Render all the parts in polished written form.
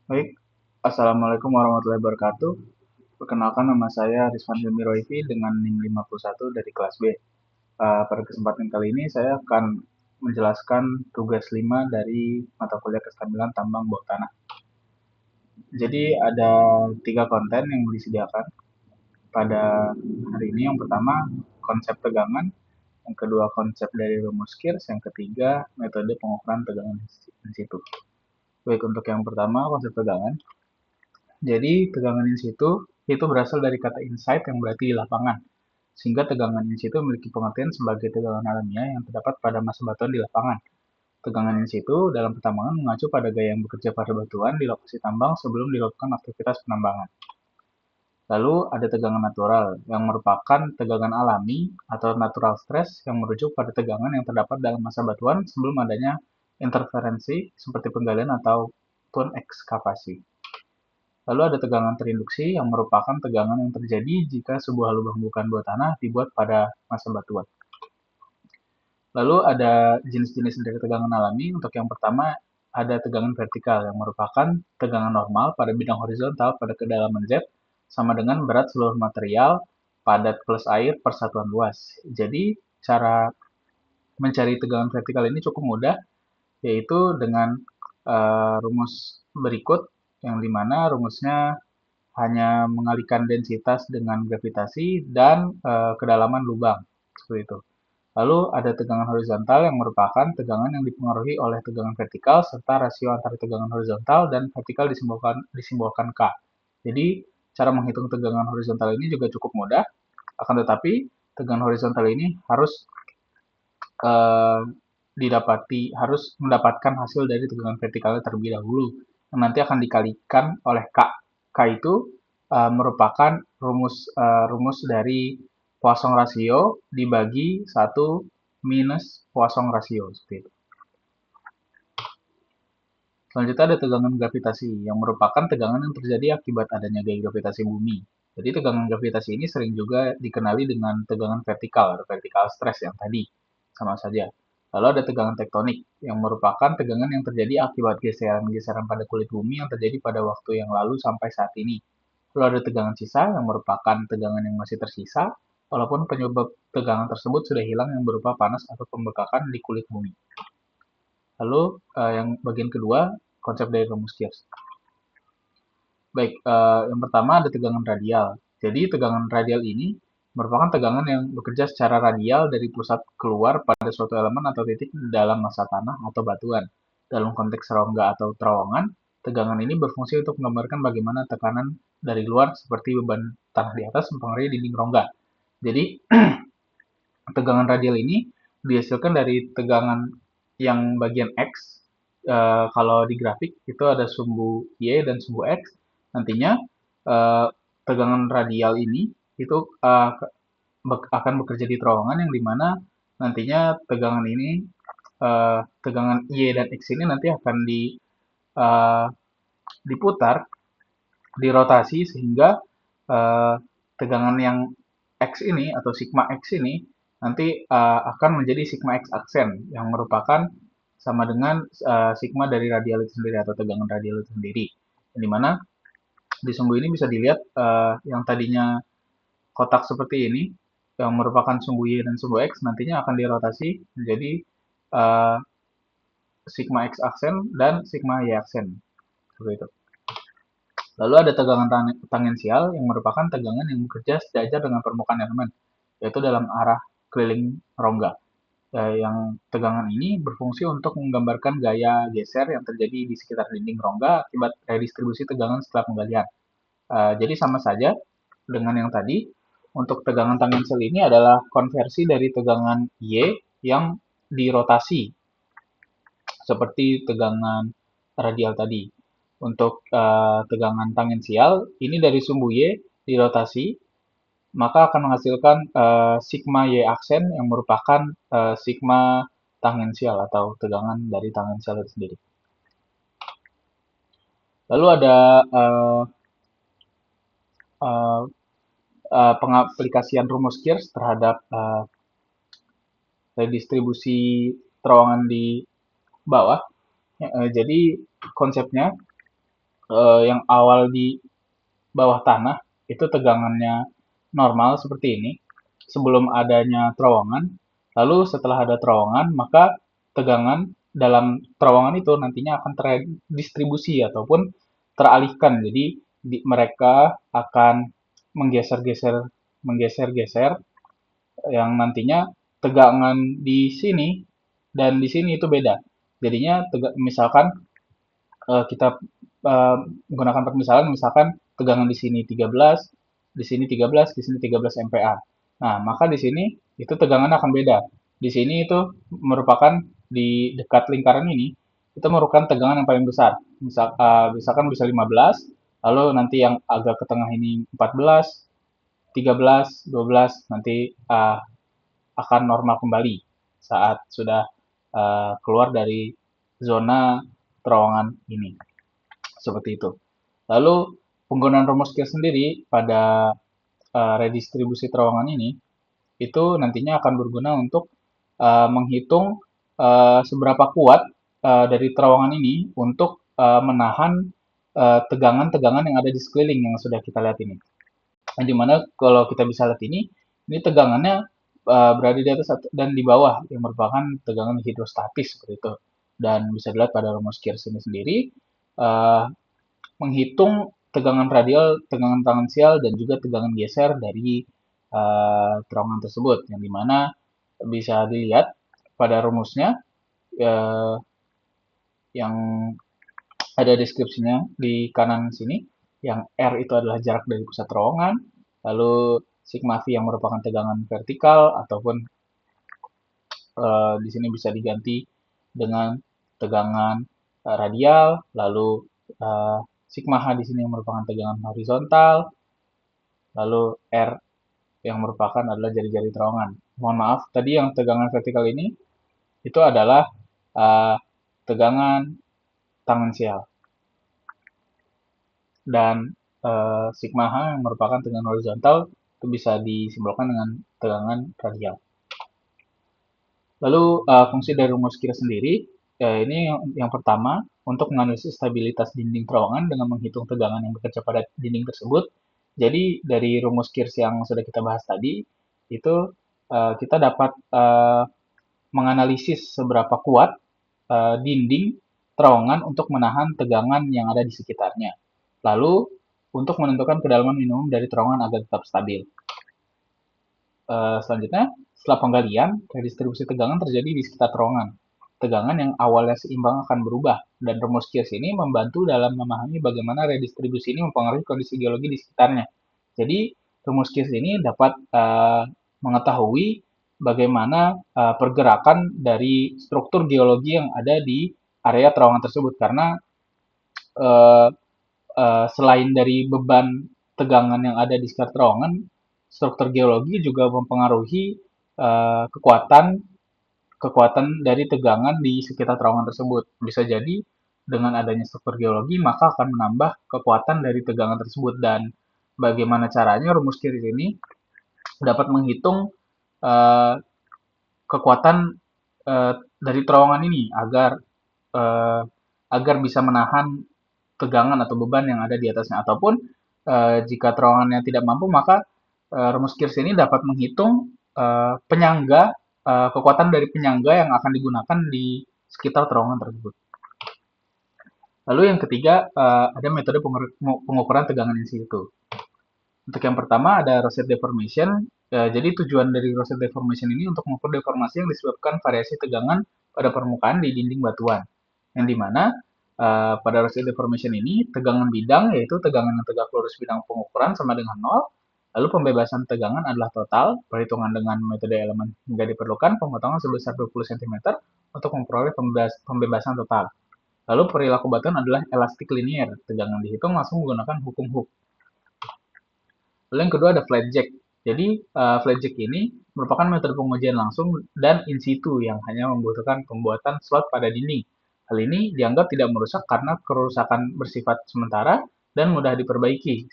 Baik, Assalamualaikum warahmatullahi wabarakatuh. Perkenalkan nama saya Rizwan Hilmi Roifi dengan NIM 51 dari kelas B. Pada kesempatan kali ini saya akan menjelaskan tugas 5 dari mata kuliah kestabilan tambang bawah tanah. Jadi ada 3 konten yang disediakan pada hari ini. Yang pertama konsep tegangan, yang kedua konsep dari rumus Kirch, yang ketiga metode pengukuran tegangan in situ. Baik, untuk yang pertama konsep tegangan. Jadi tegangan in situ itu berasal dari kata insight yang berarti di lapangan. Sehingga tegangan in situ memiliki pengertian sebagai tegangan alamiah yang terdapat pada massa batuan di lapangan. Tegangan in situ dalam pertambangan mengacu pada gaya yang bekerja pada batuan di lokasi tambang sebelum dilakukan aktivitas penambangan. Lalu ada tegangan natural yang merupakan tegangan alami atau natural stress yang merujuk pada tegangan yang terdapat dalam massa batuan sebelum adanya interferensi seperti penggalian ataupun ekskavasi. Lalu ada tegangan terinduksi yang merupakan tegangan yang terjadi jika sebuah lubang bukaan bawah tanah dibuat pada massa batuan. Lalu ada jenis-jenis dari tegangan alami. Untuk yang pertama ada tegangan vertikal yang merupakan tegangan normal pada bidang horizontal pada kedalaman Z sama dengan berat seluruh material padat plus air per satuan luas. Jadi cara mencari tegangan vertikal ini cukup mudah, yaitu dengan rumus berikut, yang dimana rumusnya hanya mengalihkan densitas dengan gravitasi dan kedalaman lubang, seperti itu. Lalu ada tegangan horizontal yang merupakan tegangan yang dipengaruhi oleh tegangan vertikal serta rasio antara tegangan horizontal dan vertikal disimbolkan K. Jadi cara menghitung tegangan horizontal ini juga cukup mudah, akan tetapi tegangan horizontal ini eh, harus mendapatkan hasil dari tegangan vertikalnya terlebih dahulu, yang nanti akan dikalikan oleh K. K itu merupakan rumus dari Poisson rasio dibagi 1 minus Poisson rasio, seperti itu. Selanjutnya ada tegangan gravitasi, yang merupakan tegangan yang terjadi akibat adanya gaya gravitasi bumi. Jadi tegangan gravitasi ini sering juga dikenali dengan tegangan vertikal atau vertikal stress yang tadi, sama saja. Lalu ada tegangan tektonik, yang merupakan tegangan yang terjadi akibat geseran-geseran pada kulit bumi yang terjadi pada waktu yang lalu sampai saat ini. Lalu ada tegangan sisa, yang merupakan tegangan yang masih tersisa, walaupun penyebab tegangan tersebut sudah hilang yang berupa panas atau pembekakan di kulit bumi. Lalu yang bagian kedua, konsep dari rumus Kirch. Baik, yang pertama ada tegangan radial. Jadi tegangan radial ini merupakan tegangan yang bekerja secara radial dari pusat keluar pada suatu elemen atau titik dalam massa tanah atau batuan. Dalam konteks rongga atau terowongan, tegangan ini berfungsi untuk menggambarkan bagaimana tekanan dari luar seperti beban tanah di atas mempengaruhi dinding rongga. Jadi tegangan radial ini dihasilkan dari tegangan yang bagian X. Kalau di grafik itu ada sumbu Y dan sumbu X. Nantinya eh, tegangan radial ini itu akan bekerja di terowongan yang dimana nantinya tegangan Y dan X ini nanti akan eh, diputar, dirotasi sehingga eh, tegangan yang X ini atau sigma X ini nanti akan menjadi sigma X aksen yang merupakan sama dengan sigma dari radial itu sendiri atau tegangan radial itu sendiri. Di mana di sumbu ini bisa dilihat yang tadinya kotak seperti ini yang merupakan sumbu Y dan sumbu X nantinya akan dirotasi menjadi uh, sigma X aksen dan sigma Y aksen. Seperti itu. Lalu ada tegangan tangensial yang merupakan tegangan yang bekerja sejajar dengan permukaan elemen, yaitu dalam arah keliling rongga. Yang tegangan ini berfungsi untuk menggambarkan gaya geser yang terjadi di sekitar dinding rongga akibat redistribusi tegangan setelah penggalian. Jadi sama saja dengan yang tadi, untuk tegangan tangensial ini adalah konversi dari tegangan Y yang dirotasi seperti tegangan radial tadi. Untuk tegangan tangensial ini dari sumbu Y dirotasi maka akan menghasilkan sigma Y aksen yang merupakan sigma tangensial atau tegangan dari tangensial itu sendiri. Lalu ada uh, pengaplikasian rumus Kirch terhadap redistribusi terowongan di bawah, Jadi konsepnya yang awal di bawah tanah itu tegangannya normal seperti ini sebelum adanya terowongan. Lalu setelah ada terowongan, maka tegangan dalam terowongan itu nantinya akan terdistribusi ataupun teralihkan. Jadi mereka akan menggeser-geser menggeser-geser yang nantinya tegangan di sini dan di sini itu beda. Jadinya misalkan kita menggunakan permisalan, misalkan tegangan di sini 13, di sini 13, di sini 13 MPa. Nah, maka di sini itu tegangan akan beda. Di sini itu merupakan di dekat lingkaran ini itu merupakan tegangan yang paling besar. Misalkan bisa 15, lalu nanti yang agak ke tengah ini 14, 13, 12 nanti akan normal kembali saat sudah keluar dari zona terowongan ini. Seperti itu. Lalu penggunaan rumus Kirch sendiri pada redistribusi terowongan ini itu nantinya akan berguna untuk menghitung seberapa kuat dari terowongan ini untuk menahan tegangan-tegangan yang ada di sekeliling yang sudah kita lihat ini. Nah, dimana kalau kita bisa lihat ini tegangannya berada di atas dan di bawah yang merupakan tegangan hidrostatis seperti itu. Dan bisa dilihat pada rumus Kirch ini sendiri, uh, menghitung tegangan radial, tegangan tangensial, dan juga tegangan geser dari terowongan tersebut, yang dimana bisa dilihat pada rumusnya uh, yang ada deskripsinya di kanan sini, yang R itu adalah jarak dari pusat terowongan, lalu sigma V yang merupakan tegangan vertikal, ataupun di sini bisa diganti dengan tegangan radial, lalu uh, sigma H di sini yang merupakan tegangan horizontal, lalu R yang merupakan adalah jari-jari terowongan. Mohon maaf, tadi yang tegangan vertikal ini itu adalah uh, tegangan tangensial dan sigma H yang merupakan tegangan horizontal itu bisa disimbolkan dengan tegangan radial. Lalu fungsi dari rumus Kirch sendiri ini yang pertama untuk menganalisis stabilitas dinding terowongan dengan menghitung tegangan yang bekerja pada dinding tersebut. Jadi dari rumus Kirch yang sudah kita bahas tadi itu kita dapat menganalisis seberapa kuat dinding terowongan untuk menahan tegangan yang ada di sekitarnya. Lalu untuk menentukan kedalaman minimum dari terowongan agar tetap stabil. Selanjutnya, setelah penggalian, redistribusi tegangan terjadi di sekitar terowongan. Tegangan yang awalnya seimbang akan berubah, dan rumus Kirch ini membantu dalam memahami bagaimana redistribusi ini mempengaruhi kondisi geologi di sekitarnya. Jadi, rumus Kirch ini dapat mengetahui bagaimana pergerakan dari struktur geologi yang ada di area terowongan tersebut, karena uh, selain dari beban tegangan yang ada di sekitar terowongan, struktur geologi juga mempengaruhi kekuatan kekuatan dari tegangan di sekitar terowongan tersebut. Bisa jadi dengan adanya struktur geologi maka akan menambah kekuatan dari tegangan tersebut, dan bagaimana caranya rumus Kirch ini dapat menghitung uh, kekuatan dari terowongan ini uh, agar bisa menahan tegangan atau beban yang ada di atasnya, ataupun jika terowongannya tidak mampu maka rumus Kirch ini dapat menghitung penyangga kekuatan dari penyangga yang akan digunakan di sekitar terowongan tersebut. Lalu yang ketiga ada metode pengukuran tegangan in situ. Untuk yang pertama ada Rosette deformation. Jadi tujuan dari Rosette deformation ini untuk mengukur deformasi yang disebabkan variasi tegangan pada permukaan di dinding batuan. Yang dimana pada Rosette deformation ini tegangan bidang yaitu tegangan yang tegak lurus bidang pengukuran sama dengan 0. Lalu pembebasan tegangan adalah total, perhitungan dengan metode elemen hingga diperlukan pemotongan sebesar 20 cm untuk memperoleh pembebasan total. Lalu perilaku batuan adalah elastik linier, tegangan dihitung langsung menggunakan hukum Hooke. Lalu yang kedua ada flat jack. Jadi flat jack ini merupakan metode pengujian langsung dan in situ yang hanya membutuhkan pembuatan slot pada dinding. Hal ini dianggap tidak merusak karena kerusakan bersifat sementara dan mudah diperbaiki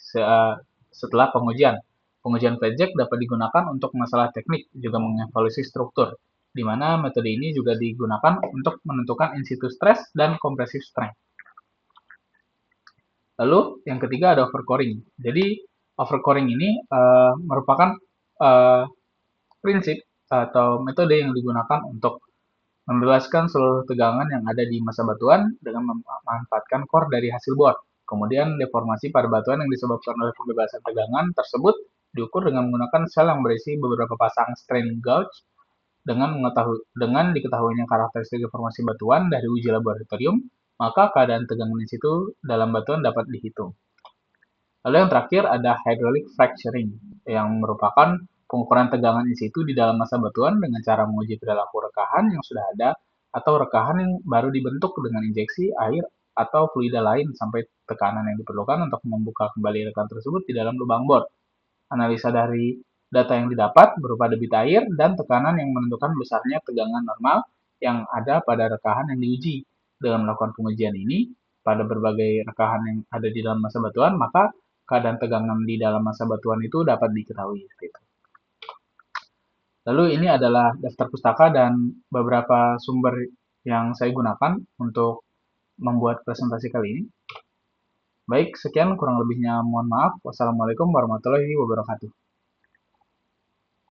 setelah pengujian. Pengujian flat jack dapat digunakan untuk masalah teknik, juga mengevaluasi struktur. di mana metode ini juga digunakan untuk menentukan in situ stress dan compressive strength. Lalu yang ketiga ada overcoring. Jadi overcoring ini merupakan uh, prinsip atau metode yang digunakan untuk membebaskan seluruh tegangan yang ada di massa batuan dengan memanfaatkan core dari hasil bor. Kemudian deformasi pada batuan yang disebabkan oleh pembebasan tegangan tersebut diukur dengan menggunakan sel yang berisi beberapa pasang strain gauge dengan diketahuinya karakteristik deformasi batuan dari uji laboratorium, maka keadaan tegangan di situ dalam batuan dapat dihitung. Lalu yang terakhir ada hydraulic fracturing, yang merupakan pengukuran tegangan in situ di dalam massa batuan dengan cara menguji perilaku rekahan yang sudah ada atau rekahan yang baru dibentuk dengan injeksi air atau fluida lain sampai tekanan yang diperlukan untuk membuka kembali rekahan tersebut di dalam lubang bor. Analisa dari data yang didapat berupa debit air dan tekanan yang menentukan besarnya tegangan normal yang ada pada rekahan yang diuji. Dengan melakukan pengujian ini pada berbagai rekahan yang ada di dalam massa batuan, maka keadaan tegangan di dalam massa batuan itu dapat diketahui. Lalu ini adalah daftar pustaka dan beberapa sumber yang saya gunakan untuk membuat presentasi kali ini. Baik, sekian kurang lebihnya mohon maaf. Wassalamualaikum warahmatullahi wabarakatuh.